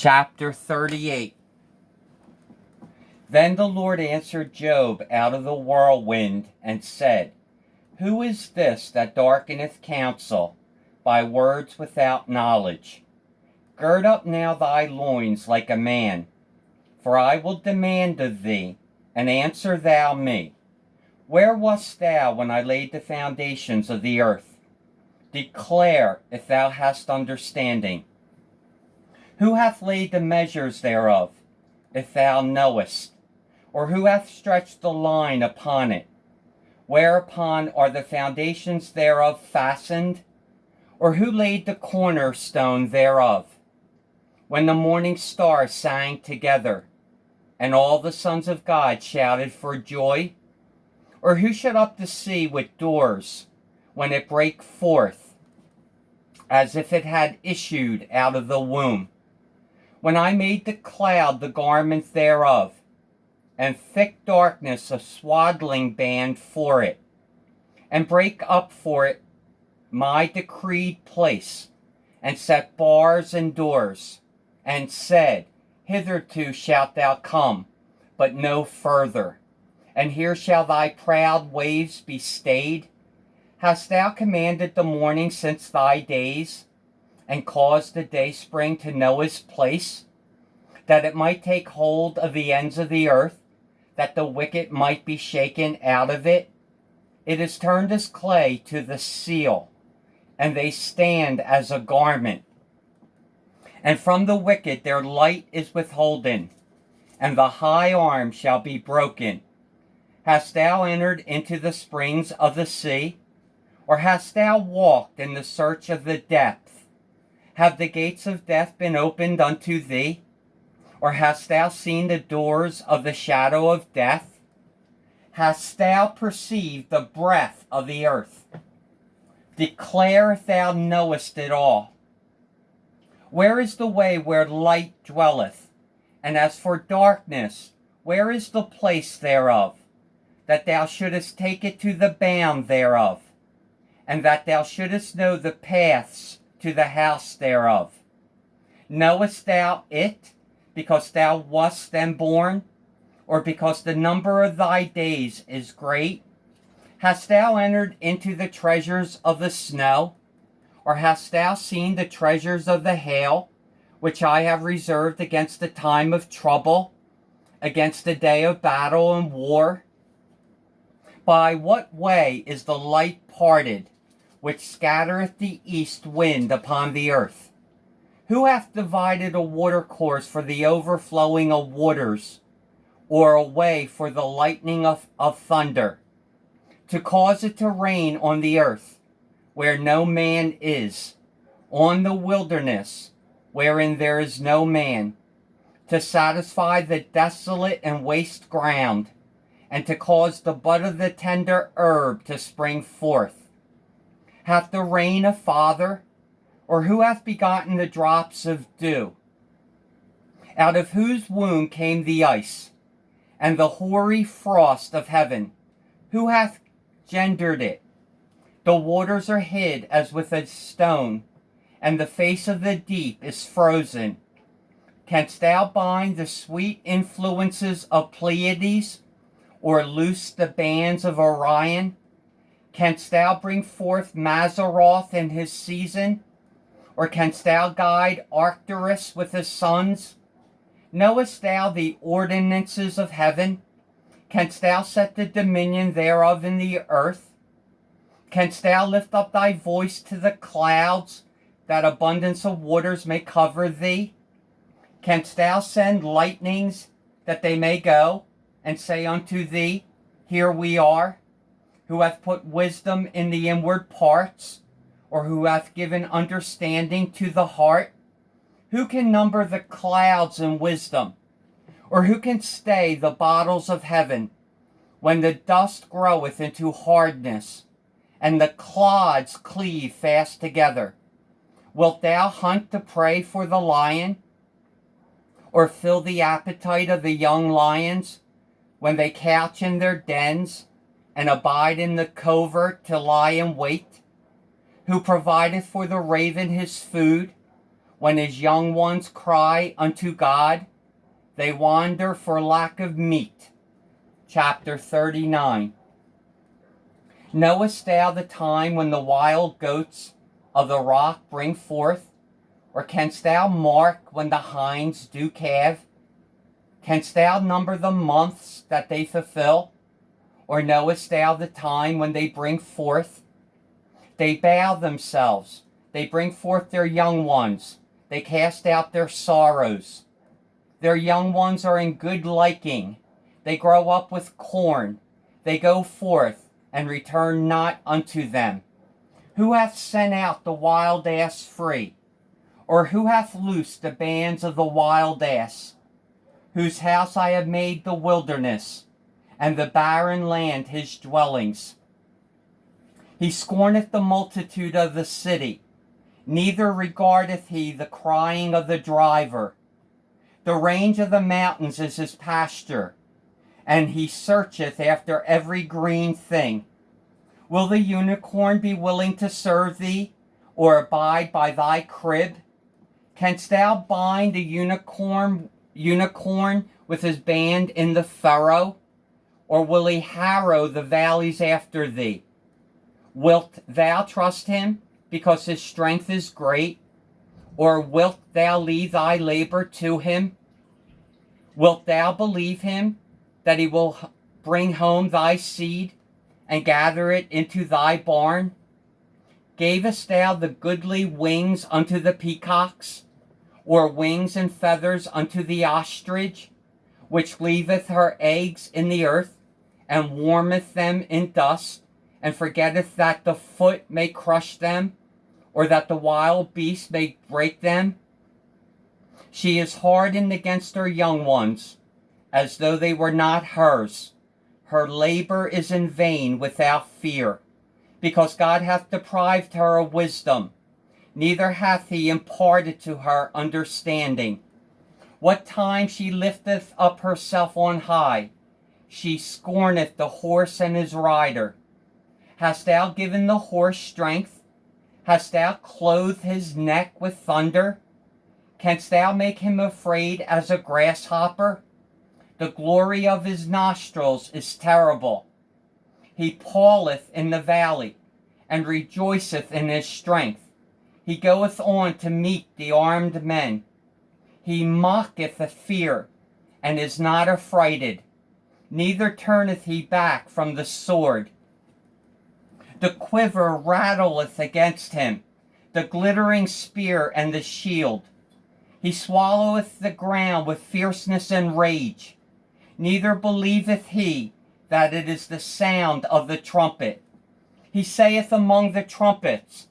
Chapter 38. Then the Lord answered Job out of the whirlwind and said, Who is this that darkeneth counsel by words without knowledge? Gird up now thy loins like a man, for I will demand of thee, and answer thou me. Where wast thou when I laid the foundations of the earth? Declare if thou hast understanding. Who hath laid the measures thereof, if thou knowest? Or who hath stretched the line upon it? Whereupon are the foundations thereof fastened? Or who laid the cornerstone thereof? When the morning stars sang together, and all the sons of God shouted for joy? Or who shut up the sea with doors, when it brake forth, as if it had issued out of the womb? When I made the cloud the garment thereof, and thick darkness a swaddling band for it, and brake up for it my decreed place, and set bars and doors, and said, Hitherto shalt thou come, but no further, and here shall thy proud waves be stayed? Hast thou commanded the morning since thy days, and caused the dayspring to know his place, that it might take hold of the ends of the earth, that the wicked might be shaken out of it? It is turned as clay to the seal, and they stand as a garment. And from the wicked their light is withholden, and the high arm shall be broken. Hast thou entered into the springs of the sea? Or hast thou walked in the search of the depth? Have the gates of death been opened unto thee? Or hast thou seen the doors of the shadow of death? Hast thou perceived the breadth of the earth? Declare if thou knowest it all. Where is the way where light dwelleth? And as for darkness, where is the place thereof? That thou shouldest take it to the bound thereof, and that thou shouldest know the paths to the house thereof. Knowest thou it, because thou wast then born, or because the number of thy days is great? Hast thou entered into the treasures of the snow, or hast thou seen the treasures of the hail, which I have reserved against the time of trouble, against the day of battle and war? By what way is the light parted, which scattereth the east wind upon the earth? Who hath divided a watercourse for the overflowing of waters, or a way for the lightning of thunder, to cause it to rain on the earth, where no man is, on the wilderness, wherein there is no man, to satisfy the desolate and waste ground, and to cause the bud of the tender herb to spring forth? Hath the rain a father? Or who hath begotten the drops of dew? Out of whose womb came the ice, and the hoary frost of heaven? Who hath gendered it? The waters are hid as with a stone, and the face of the deep is frozen. Canst thou bind the sweet influences of Pleiades, or loose the bands of Orion? Canst thou bring forth Mazzaroth in his season? Or canst thou guide Arcturus with his sons? Knowest thou the ordinances of heaven? Canst thou set the dominion thereof in the earth? Canst thou lift up thy voice to the clouds, that abundance of waters may cover thee? Canst thou send lightnings, that they may go, and say unto thee, Here we are? Who hath put wisdom in the inward parts? Or who hath given understanding to the heart? Who can number the clouds in wisdom? Or who can stay the bottles of heaven, when the dust groweth into hardness, and the clods cleave fast together? Wilt thou hunt the prey for the lion, or fill the appetite of the young lions, when they couch in their dens, and abide in the covert to lie in wait? Who provideth for the raven his food, when his young ones cry unto God? They wander for lack of meat. Chapter 39. Knowest thou the time when the wild goats of the rock bring forth? Or canst thou mark when the hinds do calve? Canst thou number the months that they fulfill? Or knowest thou the time when they bring forth? They bow themselves, they bring forth their young ones, they cast out their sorrows. Their young ones are in good liking, they grow up with corn, they go forth, and return not unto them. Who hath sent out the wild ass free? Or who hath loosed the bands of the wild ass? Whose house I have made the wilderness, and the barren land his dwellings. He scorneth the multitude of the city, neither regardeth he the crying of the driver. The range of the mountains is his pasture, and he searcheth after every green thing. Will the unicorn be willing to serve thee, or abide by thy crib? Canst thou bind the unicorn with his band in the furrow? Or will he harrow the valleys after thee? Wilt thou trust him, because his strength is great? Or wilt thou leave thy labor to him? Wilt thou believe him, that he will bring home thy seed, and gather it into thy barn? Gavest thou the goodly wings unto the peacocks, or wings and feathers unto the ostrich, which leaveth her eggs in the earth, and warmeth them in dust, and forgetteth that the foot may crush them, or that the wild beast may break them? She is hardened against her young ones, as though they were not hers. Her labor is in vain without fear, because God hath deprived her of wisdom, neither hath he imparted to her understanding. What time she lifteth up herself on high, she scorneth the horse and his rider. Hast thou given the horse strength? Hast thou clothed his neck with thunder? Canst thou make him afraid as a grasshopper? The glory of his nostrils is terrible. He pawleth in the valley, and rejoiceth in his strength. He goeth on to meet the armed men. He mocketh at fear, and is not affrighted, neither turneth he back from the sword. The quiver rattleth against him, the glittering spear and the shield. He swalloweth the ground with fierceness and rage, neither believeth he that it is the sound of the trumpet. He saith among the trumpets,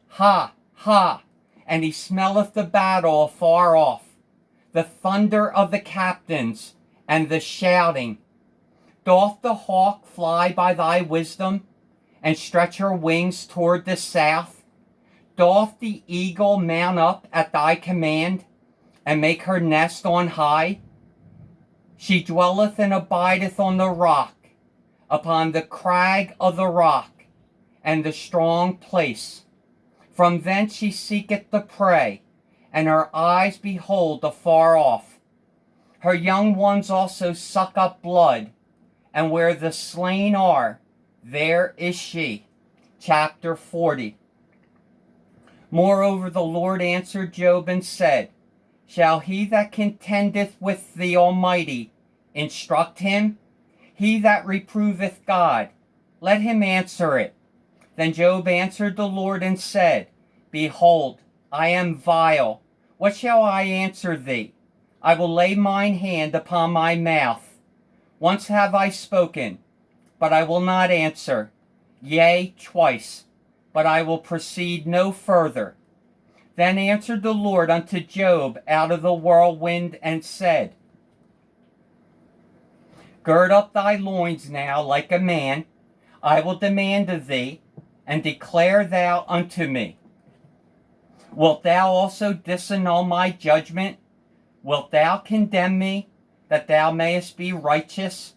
Ha, ha, and he smelleth the battle afar off, the thunder of the captains, and the shouting. Doth the hawk fly by thy wisdom, and stretch her wings toward the south? Doth the eagle mount up at thy command, and make her nest on high? She dwelleth and abideth on the rock, upon the crag of the rock, and the strong place. From thence she seeketh the prey, and her eyes behold afar off. Her young ones also suck up blood, and where the slain are, there is she. Chapter 40. Moreover the Lord answered Job and said, Shall he that contendeth with the Almighty instruct him? He that reproveth God, let him answer it. Then Job answered the Lord and said, Behold, I am vile. What shall I answer thee? I will lay mine hand upon my mouth. Once have I spoken, but I will not answer. Yea, twice, but I will proceed no further. Then answered the Lord unto Job out of the whirlwind and said, Gird up thy loins now like a man. I will demand of thee, and declare thou unto me. Wilt thou also disannul my judgment? Wilt thou condemn me, that thou mayest be righteous?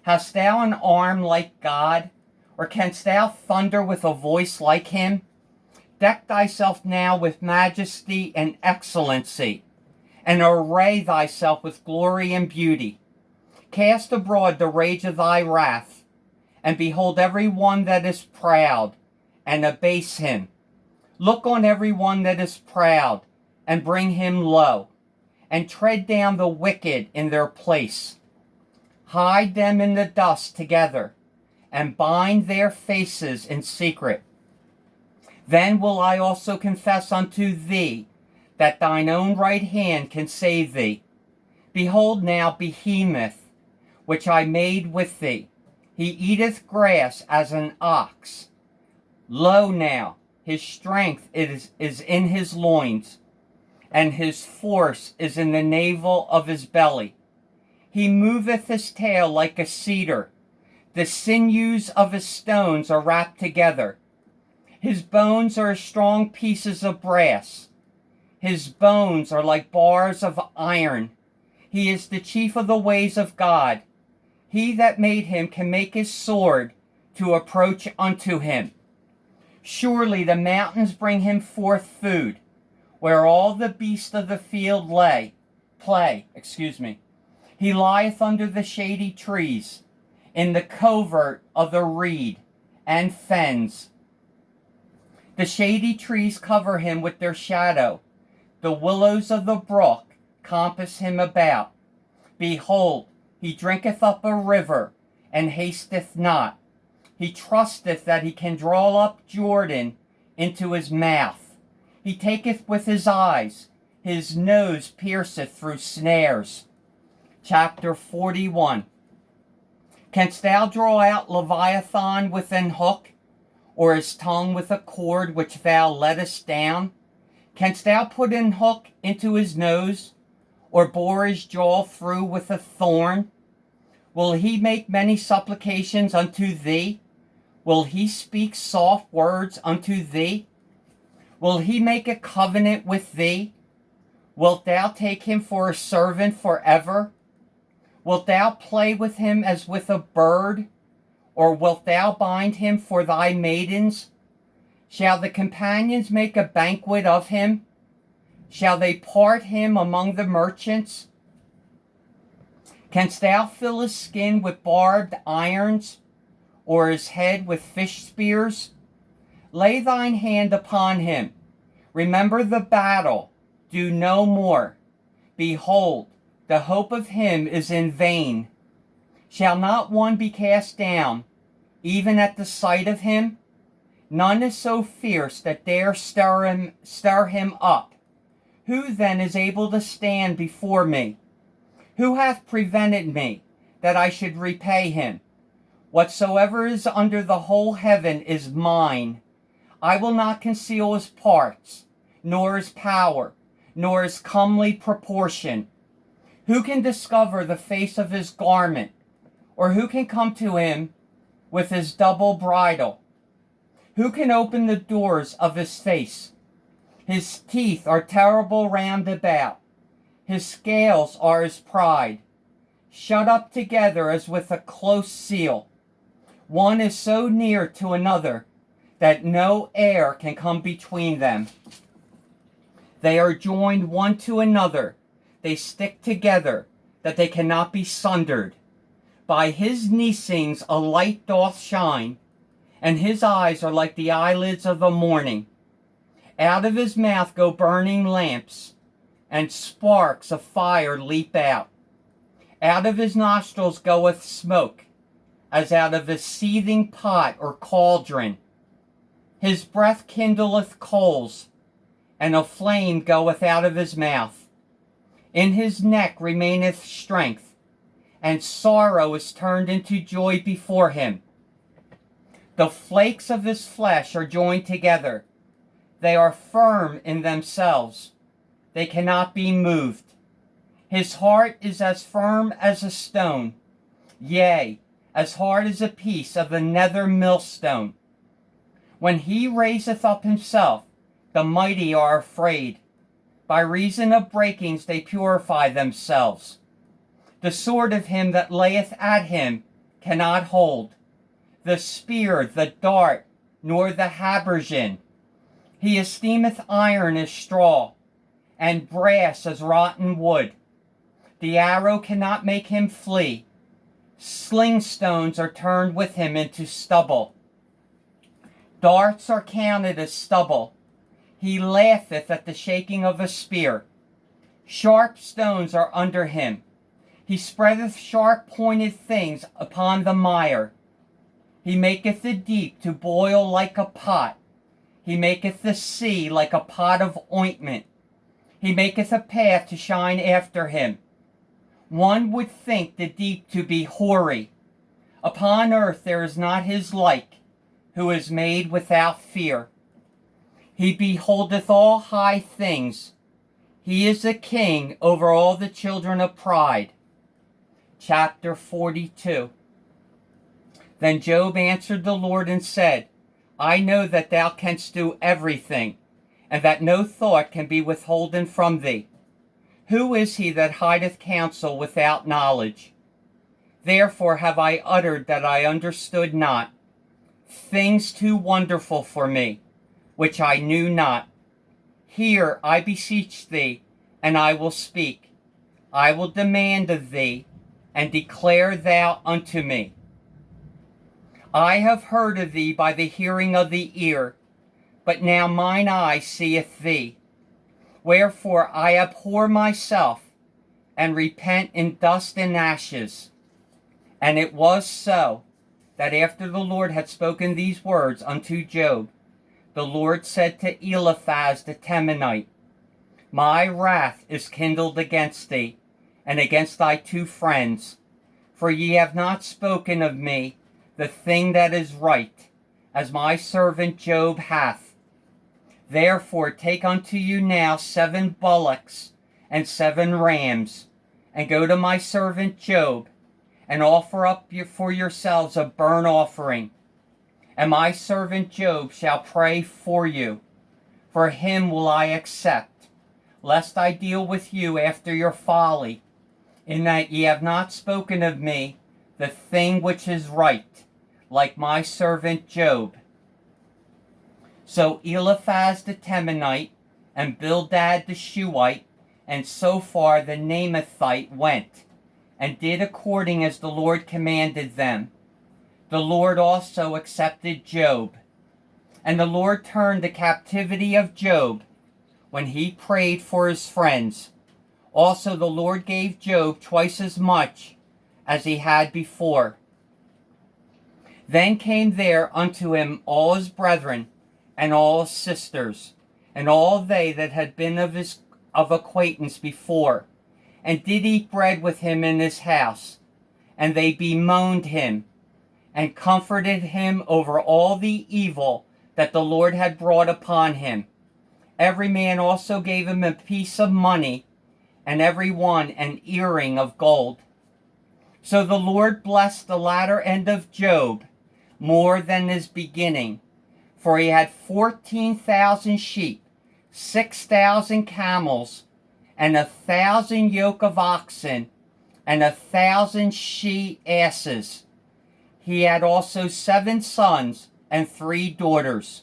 Hast thou an arm like God, or canst thou thunder with a voice like him? Deck thyself now with majesty and excellency, and array thyself with glory and beauty. Cast abroad the rage of thy wrath, and behold every one that is proud, and abase him. Look on every one that is proud, and bring him low, and tread down the wicked in their place. Hide them in the dust together, and bind their faces in secret. Then will I also confess unto thee, that thine own right hand can save thee. Behold now Behemoth, which I made with thee. He eateth grass as an ox. Lo now, his strength is in his loins, and his force is in the navel of his belly. He moveth his tail like a cedar. The sinews of his stones are wrapped together. His bones are as strong pieces of brass. His bones are like bars of iron. He is the chief of the ways of God. He that made him can make his sword to approach unto him. Surely the mountains bring him forth food, where all the beasts of the field play. He lieth under the shady trees, in the covert of the reed and fens. The shady trees cover him with their shadow. The willows of the brook compass him about. Behold, he drinketh up a river, and hasteth not. He trusteth that he can draw up Jordan into his mouth. He taketh with his eyes. His nose pierceth through snares. Chapter 41. Canst thou draw out Leviathan with an hook, or his tongue with a cord which thou lettest down? Canst thou put an hook into his nose, or bore his jaw through with a thorn? Will he make many supplications unto thee? Will he speak soft words unto thee? Will he make a covenant with thee? Wilt thou take him for a servant forever? Wilt thou play with him as with a bird? Or wilt thou bind him for thy maidens? Shall the companions make a banquet of him? Shall they part him among the merchants? Canst thou fill his skin with barbed irons, or his head with fish spears? Lay thine hand upon him. Remember the battle. Do no more. Behold, the hope of him is in vain. Shall not one be cast down, even at the sight of him? None is so fierce that dare stir him up. Who then is able to stand before me? Who hath prevented me, that I should repay him? Whatsoever is under the whole heaven is mine. I will not conceal his parts, nor his power, nor his comely proportion. Who can discover the face of his garment, or who can come to him with his double bridle? Who can open the doors of his face? His teeth are terrible round about. His scales are his pride, shut up together as with a close seal. One is so near to another that no air can come between them. They are joined one to another. They stick together, that they cannot be sundered. By his neesings a light doth shine, and his eyes are like the eyelids of the morning. Out of his mouth go burning lamps, and sparks of fire leap out. Out of his nostrils goeth smoke, as out of a seething pot or cauldron. His breath kindleth coals, and a flame goeth out of his mouth. In his neck remaineth strength, and sorrow is turned into joy before him. The flakes of his flesh are joined together. They are firm in themselves. They cannot be moved. His heart is as firm as a stone, yea, as hard as a piece of the nether millstone. When he raiseth up himself, the mighty are afraid. By reason of breakings they purify themselves. The sword of him that layeth at him cannot hold. The spear, the dart, nor the habergeon. He esteemeth iron as straw, and brass as rotten wood. The arrow cannot make him flee. Sling stones are turned with him into stubble. Darts are counted as stubble. He laugheth at the shaking of a spear. Sharp stones are under him. He spreadeth sharp pointed things upon the mire. He maketh the deep to boil like a pot. He maketh the sea like a pot of ointment. He maketh a path to shine after him. One would think the deep to be hoary. Upon earth there is not his like, who is made without fear. He beholdeth all high things. He is a king over all the children of pride. Chapter 42. Then Job answered the Lord and said, I know that thou canst do everything, and that no thought can be withholden from thee. Who is he that hideth counsel without knowledge? Therefore have I uttered that I understood not, things too wonderful for me, which I knew not. Hear, I beseech thee, and I will speak. I will demand of thee, and declare thou unto me. I have heard of thee by the hearing of the ear, but now mine eye seeth thee. Wherefore I abhor myself, and repent in dust and ashes. And it was so, that after the Lord had spoken these words unto Job, the Lord said to Eliphaz the Temanite, My wrath is kindled against thee, and against thy two friends, for ye have not spoken of me the thing that is right, as my servant Job hath. Therefore take unto you now 7 bullocks and 7 rams, and go to my servant Job, and offer up for yourselves a burnt offering. And my servant Job shall pray for you. For him will I accept, lest I deal with you after your folly, in that ye have not spoken of me the thing which is right, like my servant Job. So Eliphaz the Temanite, and Bildad the Shuhite, and Sophar the Naamathite went, and did according as the Lord commanded them. The Lord also accepted Job. And the Lord turned the captivity of Job when he prayed for his friends. Also the Lord gave Job twice as much as he had before. Then came there unto him all his brethren, and all his sisters, and all they that had been of acquaintance before, and did eat bread with him in his house. And they bemoaned him, and comforted him over all the evil that the Lord had brought upon him. Every man also gave him a piece of money, and every one an earring of gold. So the Lord blessed the latter end of Job more than his beginning, for he had 14,000 sheep, 6,000 camels, and 1,000 yoke of oxen, and 1,000 she-asses. He had also 7 sons and 3 daughters.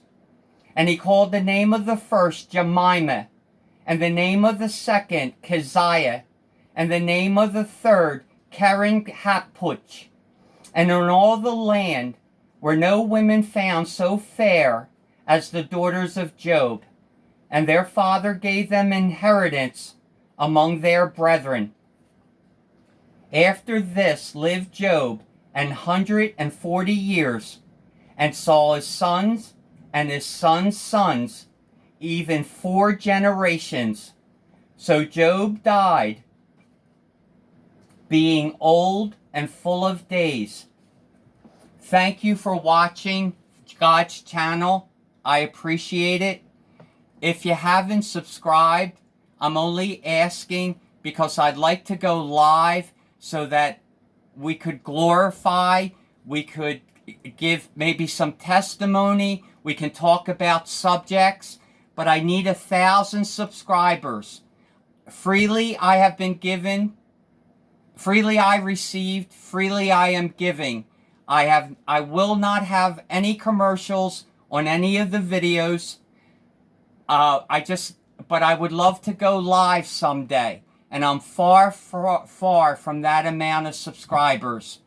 And he called the name of the first Jemimah, and the name of the second Keziah, and the name of the third Keren Happuch. And in all the land were no women found so fair as the daughters of Job, and their father gave them inheritance among their brethren. After this lived Job 140 years, and saw his sons and his sons' sons, even 4 generations. So Job died, being old and full of days. Thank you for watching God's channel. I appreciate it. If you haven't subscribed, I'm only asking because I'd like to go live so that we could glorify, we could give maybe some testimony, we can talk about subjects, but I need 1,000 subscribers. Freely I have been given, freely I received, freely I am giving. I will not have any commercials on any of the videos. But I would love to go live someday. And I'm far from that amount of subscribers.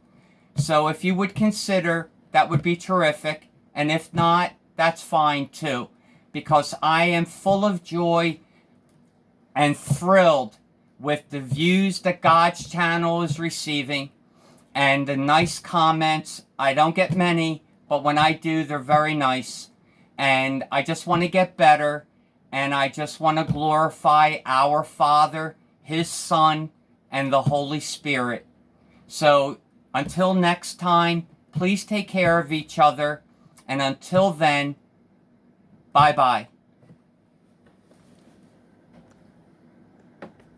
So if you would consider, that would be terrific. And if not, that's fine too. Because I am full of joy and thrilled with the views that God's channel is receiving and the nice comments. I don't get many, but when I do, they're very nice. And I just want to get better, and I just want to glorify our Father, His Son, and the Holy Spirit. So until next time, please take care of each other, and until then, bye-bye.